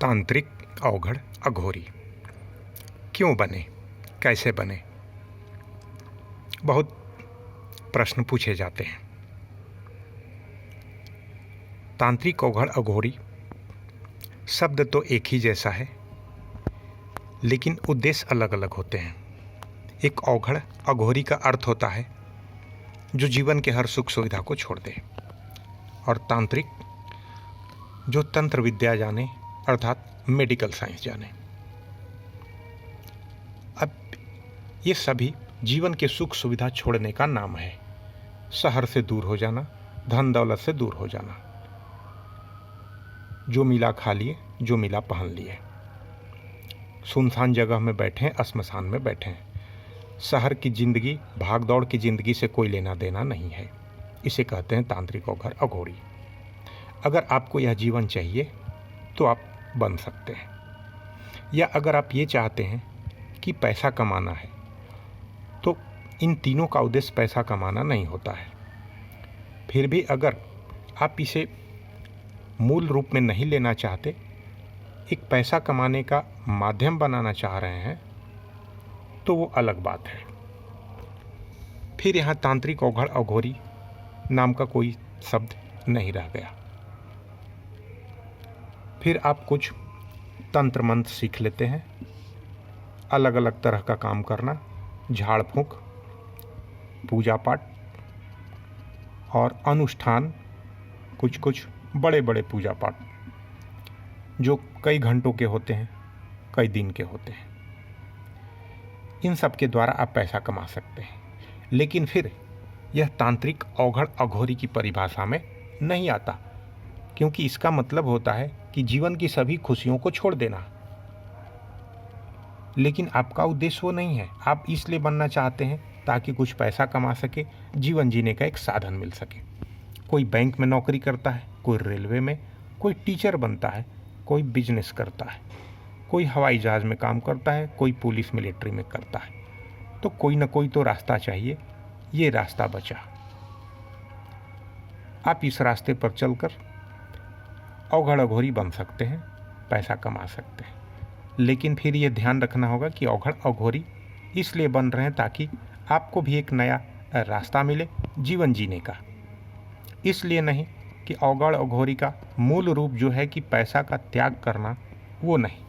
तांत्रिक अवघड़ अघोरी क्यों बने, कैसे बने, बहुत प्रश्न पूछे जाते हैं। तांत्रिक अवघड़ अघोरी शब्द तो एक ही जैसा है, लेकिन उद्देश्य अलग अलग होते हैं। एक अवघड़ अघोरी का अर्थ होता है जो जीवन के हर सुख सुविधा को छोड़ दे, और तांत्रिक जो तंत्र विद्या जाने अर्थात मेडिकल साइंस जाने। अब ये सभी जीवन के सुख सुविधा छोड़ने का नाम है। शहर से दूर हो जाना, धन दौलत से दूर हो जाना, जो मिला खा लिए, जो मिला पहन लिए, सुनसान जगह में बैठे, श्मशान में बैठे। शहर की जिंदगी, भाग दौड़ की जिंदगी से कोई लेना देना नहीं है। इसे कहते हैं तांत्रिक अवघड़ अघोरी। अगर आपको यह जीवन चाहिए तो आप बन सकते हैं, या अगर आप ये चाहते हैं कि पैसा कमाना है तो इन तीनों का उद्देश्य पैसा कमाना नहीं होता है। फिर भी अगर आप इसे मूल रूप में नहीं लेना चाहते, एक पैसा कमाने का माध्यम बनाना चाह रहे हैं, तो वो अलग बात है। फिर यहाँ तांत्रिक अवघड़ अघोरी नाम का कोई शब्द नहीं रह गया। फिर आप कुछ तंत्र मंत्र सीख लेते हैं, अलग अलग तरह का काम करना, झाड़ फूंक, पूजा पाठ और अनुष्ठान, कुछ कुछ बड़े बड़े पूजा पाठ जो कई घंटों के होते हैं, कई दिन के होते हैं। इन सब के द्वारा आप पैसा कमा सकते हैं, लेकिन फिर यह तांत्रिक अवघड़ अघोरी की परिभाषा में नहीं आता, क्योंकि इसका मतलब होता है कि जीवन की सभी खुशियों को छोड़ देना। लेकिन आपका उद्देश्य वो नहीं है। आप इसलिए बनना चाहते हैं ताकि कुछ पैसा कमा सके, जीवन जीने का एक साधन मिल सके। कोई बैंक में नौकरी करता है, कोई रेलवे में, कोई टीचर बनता है, कोई बिजनेस करता है, कोई हवाई जहाज़ में काम करता है, कोई पुलिस मिलिट्री में करता है। तो कोई ना कोई तो रास्ता चाहिए। ये रास्ता बचा। आप इस रास्ते पर चलकर अवघड़ अघोरी बन सकते हैं, पैसा कमा सकते हैं। लेकिन फिर ये ध्यान रखना होगा कि अवघड़ अघोरी इसलिए बन रहे हैं ताकि आपको भी एक नया रास्ता मिले जीवन जीने का। इसलिए नहीं कि अवघड़ अघोरी का मूल रूप जो है कि पैसा का त्याग करना, वो नहीं।